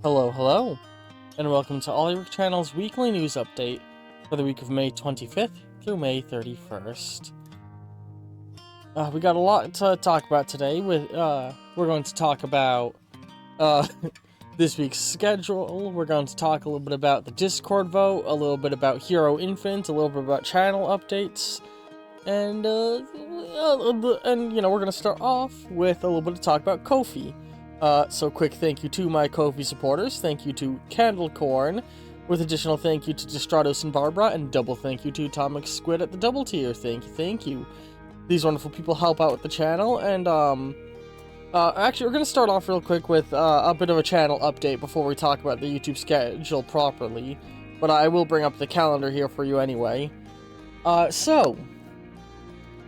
Hello, and welcome to Oliver Channel's weekly news update for the week of May 25th through May 31st. We got a lot to talk about today. We're going to talk about this week's schedule. We're going to talk a little bit about the Discord vote, a little bit about Hero Infinite, a little bit about channel updates, and we're going to start off with a little bit of talk about Ko-fi. So quick thank you to my Ko-fi supporters, thank you to Candlecorn, with additional thank you to Destratos and Barbara, and double thank you to Atomic Squid at the double tier. Thank you. These wonderful people help out with the channel, and actually we're going to start off real quick with a bit of a channel update before we talk about the YouTube schedule properly, but I will bring up the calendar here for you anyway. So,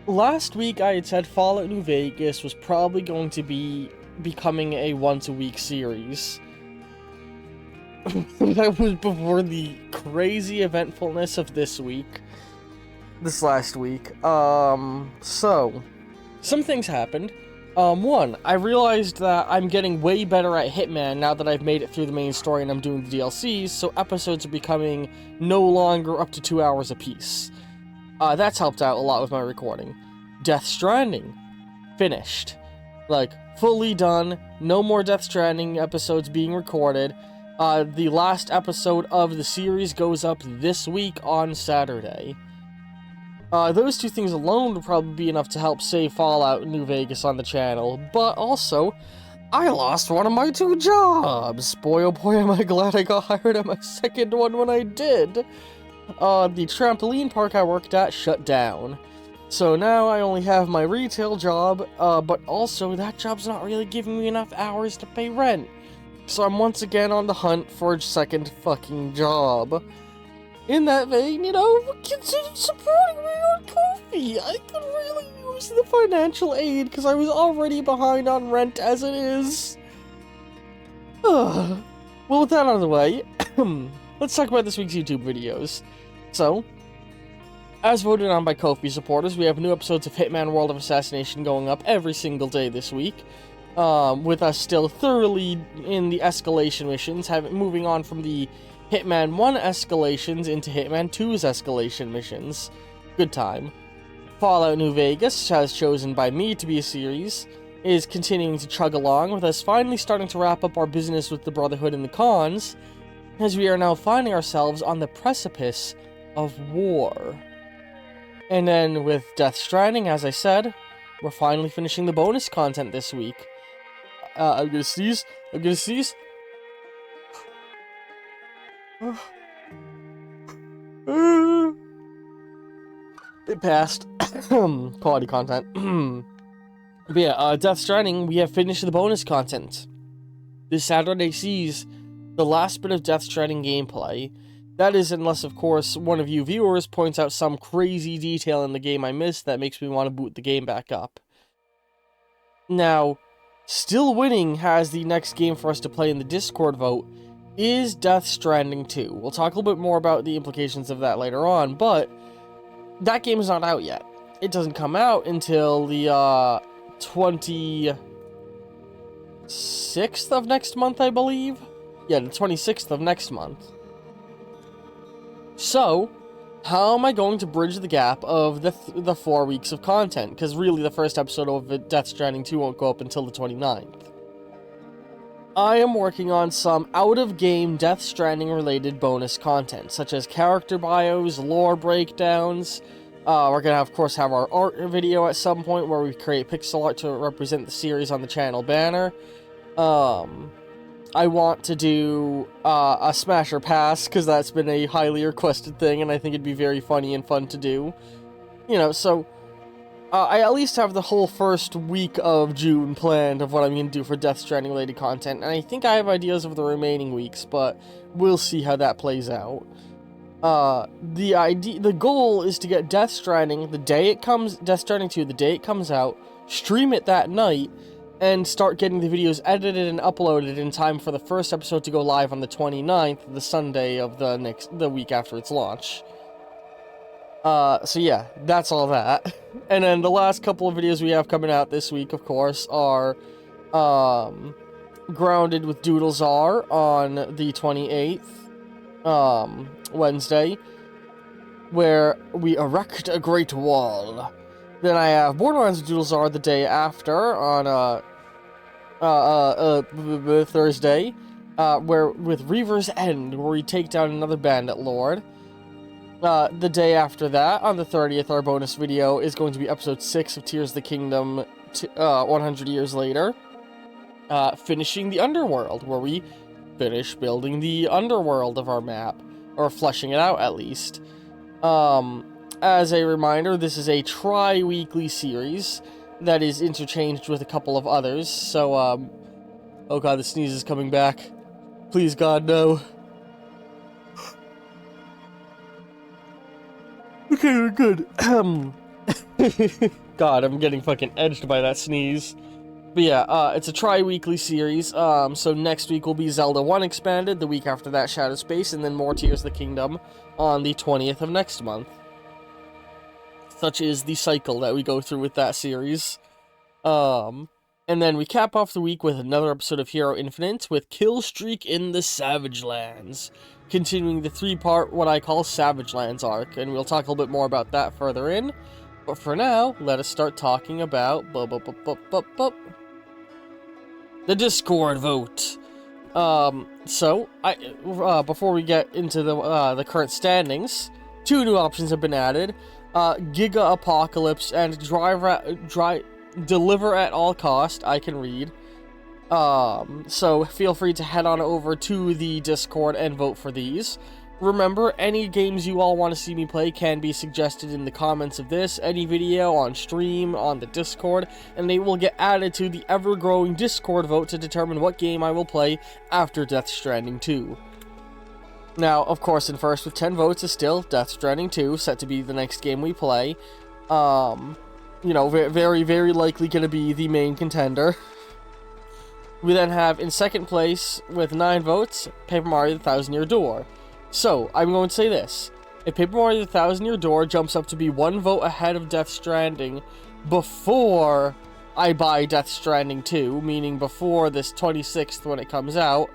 last week I had said Fallout New Vegas was probably going to be becoming a once-a-week series. That was before the crazy eventfulness of this last week. So, some things happened. One, I realized that I'm getting way better at Hitman now that I've made it through the main story and I'm doing the DLCs, so episodes are becoming no longer up to 2 hours apiece. That's helped out a lot with my recording. Death Stranding. Finished. Fully done. No more Death Stranding episodes being recorded. The last episode of the series goes up this week on Saturday. Those two things alone would probably be enough to help save Fallout New Vegas on the channel, but also, I lost one of my 2 jobs! Boy oh boy am I glad I got hired at my second one when I did! The trampoline park I worked at shut down. So now I only have my retail job, but also that job's not really giving me enough hours to pay rent. So I'm once again on the hunt for a second fucking job. In that vein, consider supporting me on Ko-fi. I could really use the financial aid because I was already behind on rent as it is. Well, with that out of the way, let's talk about this week's YouTube videos. So, as voted on by Ko-fi supporters, we have new episodes of Hitman World of Assassination going up every single day this week, with us still thoroughly in the escalation missions, moving on from the Hitman 1 escalations into Hitman 2's escalation missions. Good time. Fallout New Vegas, as chosen by me to be a series, is continuing to chug along, with us finally starting to wrap up our business with the Brotherhood and the Khans, as we are now finding ourselves on the precipice of war. And then with Death Stranding, as I said, we're finally finishing the bonus content this week. I'm gonna sneeze. It passed. Quality content. But yeah, Death Stranding, we have finished the bonus content. This Saturday sees the last bit of Death Stranding gameplay. That is, unless, of course, one of you viewers points out some crazy detail in the game I missed that makes me want to boot the game back up. Now, still winning has the next game for us to play in the Discord vote is Death Stranding 2. We'll talk a little bit more about the implications of that later on, but that game is not out yet. It doesn't come out until the 26th of next month, I believe? Yeah, the 26th of next month. So, how am I going to bridge the gap of the 4 weeks of content? Because really, the first episode of Death Stranding 2 won't go up until the 29th. I am working on some out-of-game Death Stranding-related bonus content, such as character bios, lore breakdowns. We're going to, of course, have our art video at some point where we create pixel art to represent the series on the channel banner. I want to do a Smash or Pass, because that's been a highly requested thing, and I think it'd be very funny and fun to do. So I at least have the whole first week of June planned of what I'm going to do for Death Stranding related content, and I think I have ideas of the remaining weeks, but we'll see how that plays out. The goal is to get Death Stranding Death Stranding 2 the day it comes out, stream it that night, and start getting the videos edited and uploaded in time for the first episode to go live on the 29th, the Sunday of the week after its launch. So yeah, that's all that. And then the last couple of videos we have coming out this week, of course, are grounded with Doodlesar on the 28th, Wednesday, where we erect a great wall. Then I have Borderlands with Doodlesar the day after on, Thursday, where with Reaver's End, where we take down another bandit lord. The day after that, on the 30th, our bonus video is going to be episode 6 of Tears of the Kingdom, 100 years later. Finishing the Underworld, where we finish building the underworld of our map, or fleshing it out at least. As a reminder, this is a tri-weekly series that is interchanged with a couple of others, so, oh god, the sneeze is coming back. Please, God, no. Okay, we're good. God, I'm getting fucking edged by that sneeze. But yeah, it's a tri-weekly series, so next week will be Zelda 1 Expanded, the week after that Shadow Space, and then more Tears of the Kingdom on the 20th of next month. Such is the cycle that we go through with that series. And then we cap off the week with another episode of Hero Infinite with Kill Streak in the Savage Lands, continuing the 3-part, what I call Savage Lands arc, and we'll talk a little bit more about that further in. But for now, let us start talking about the Discord vote. So, before we get into the current standings, 2 new options have been added. Giga Apocalypse and Deliver at All Cost, I can read. So feel free to head on over to the Discord and vote for these. Remember, any games you all want to see me play can be suggested in the comments of this, any video, on stream, on the Discord, and they will get added to the ever-growing Discord vote to determine what game I will play after Death Stranding 2. Now, of course, in first with 10 votes is still Death Stranding 2, set to be the next game we play. You know, very, very likely going to be the main contender. We then have, in second place, with 9 votes, Paper Mario The Thousand Year Door. So, I'm going to say this. If Paper Mario The Thousand Year Door jumps up to be 1 vote ahead of Death Stranding before I buy Death Stranding 2, meaning before this 26th when it comes out,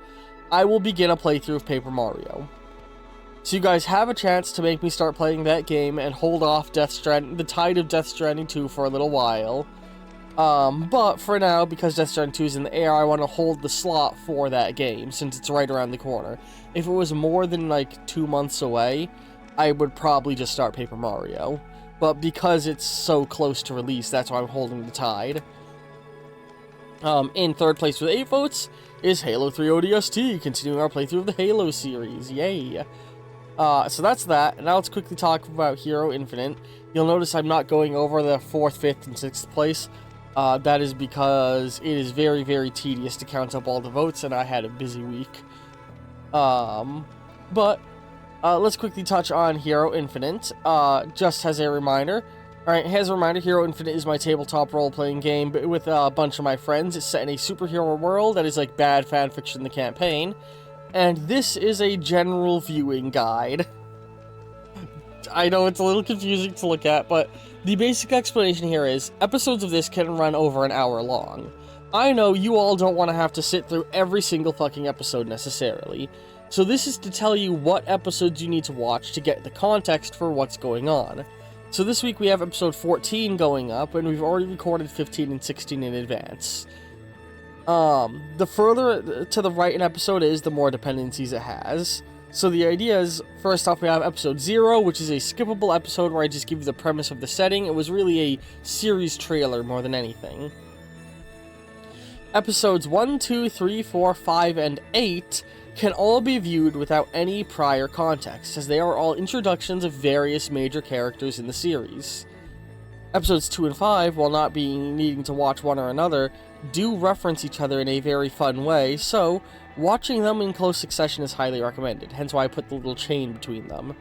I will begin a playthrough of Paper Mario. So you guys have a chance to make me start playing that game and hold off the tide of Death Stranding 2 for a little while. But for now, because Death Stranding 2 is in the air, I want to hold the slot for that game, since it's right around the corner. If it was more than, like, 2 months away, I would probably just start Paper Mario. But because it's so close to release, that's why I'm holding the tide. In third place with 8 votes is Halo 3 ODST, continuing our playthrough of the Halo series. Yay! So that's that. Now let's quickly talk about Hero Infinite. You'll notice I'm not going over the 4th, 5th, and 6th place. That is because it is very, very tedious to count up all the votes, and I had a busy week. But let's quickly touch on Hero Infinite, just as a reminder. Alright, as a reminder, Hero Infinite is my tabletop role-playing game with a bunch of my friends. It's set in a superhero world that is like bad fanfiction the campaign. And this is a general viewing guide. I know it's a little confusing to look at, but the basic explanation here is, episodes of this can run over an hour long. I know you all don't want to have to sit through every single fucking episode necessarily, so this is to tell you what episodes you need to watch to get the context for what's going on. So this week we have episode 14 going up, and we've already recorded 15 and 16 in advance. The further to the right an episode is, the more dependencies it has. So the idea is, first off we have episode 0, which is a skippable episode where I just give you the premise of the setting. It was really a series trailer more than anything. Episodes 1, 2, 3, 4, 5, and 8 can all be viewed without any prior context, as they are all introductions of various major characters in the series. Episodes 2 and 5, while not needing to watch one or another, do reference each other in a very fun way, so watching them in close succession is highly recommended, hence why I put the little chain between them.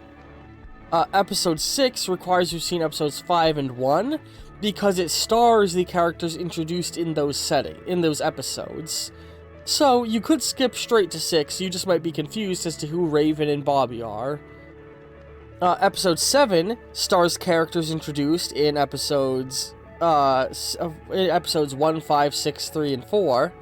Episode 6 requires you've seen episodes 5 and 1, because it stars the characters introduced in those episodes. So, you could skip straight to 6, you just might be confused as to who Raven and Bobby are. Episode 7 stars characters introduced in episodes 1, 5, 6, 3, and 4.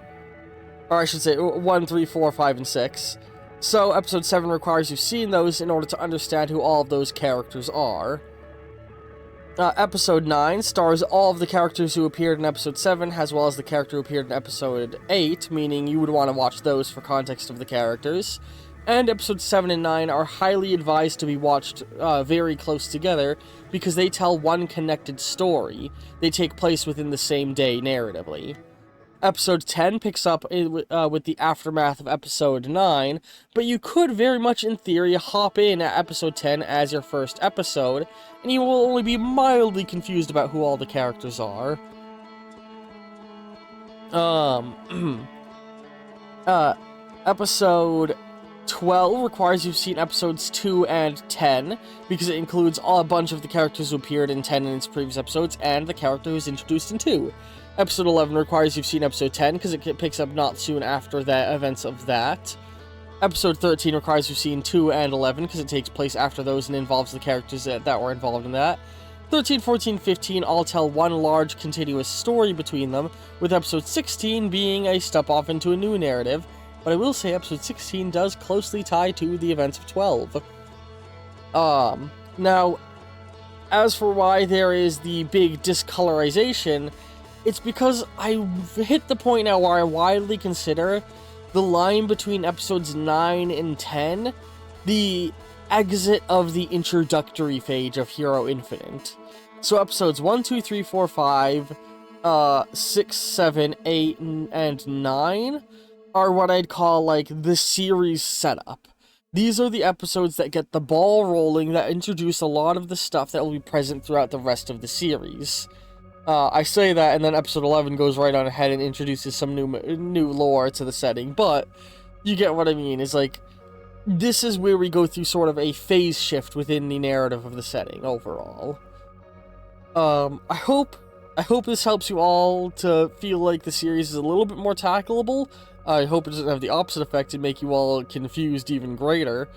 Or I should say 1, 3, 4, 5, and 6. So episode 7 requires you've seen those in order to understand who all of those characters are. Episode 9 stars all of the characters who appeared in episode 7, as well as the character who appeared in episode 8, meaning you would want to watch those for context of the characters. And episodes 7 and 9 are highly advised to be watched very close together, because they tell one connected story. They take place within the same day narratively. Episode 10 picks up with the aftermath of episode 9, but you could very much, in theory, hop in at episode 10 as your first episode, and you will only be mildly confused about who all the characters are. Episode 12 requires you've seen episodes 2 and 10, because it includes a bunch of the characters who appeared in 10 in its previous episodes, and the character who's introduced in 2. Episode 11 requires you've seen episode 10, because it picks up not soon after the events of that. Episode 13 requires you've seen 2 and 11, because it takes place after those and involves the characters that were involved in that. 13, 14, 15 all tell one large continuous story between them, with episode 16 being a step off into a new narrative, but I will say episode 16 does closely tie to the events of 12. Now, as for why there is the big discolorization, it's because I've hit the point now where I widely consider the line between episodes 9 and 10 the exit of the introductory phase of Hero Infinite. So episodes 1, 2, 3, 4, 5, 6, 7, 8, and 9 are what I'd call, like, the series setup. These are the episodes that get the ball rolling, that introduce a lot of the stuff that will be present throughout the rest of the series. I say that, and then episode 11 goes right on ahead and introduces some new lore to the setting, but you get what I mean. It's like, this is where we go through sort of a phase shift within the narrative of the setting overall. I hope this helps you all to feel like the series is a little bit more tackleable. I hope it doesn't have the opposite effect and make you all confused even greater.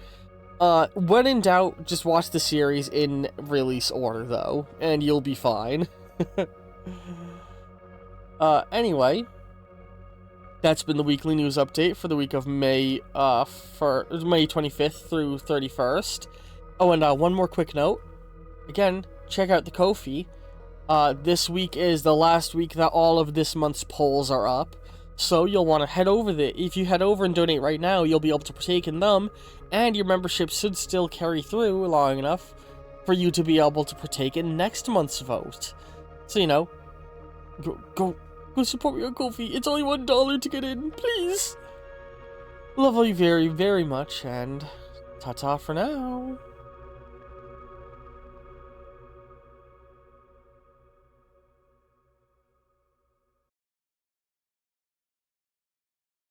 When in doubt, just watch the series in release order, though, and you'll be fine. Anyway, that's been the weekly news update for the week of May 25th through 31st. Oh, and one more quick note. Again, check out the Ko-fi. This week is the last week that all of this month's polls are up, so you'll want to head over there. If you head over and donate right now, you'll be able to partake in them, and your membership should still carry through long enough for you to be able to partake in next month's vote. So, you know, go support me on Ko-fi. It's only $1 to get in, please. Love you very, very much, and ta-ta for now.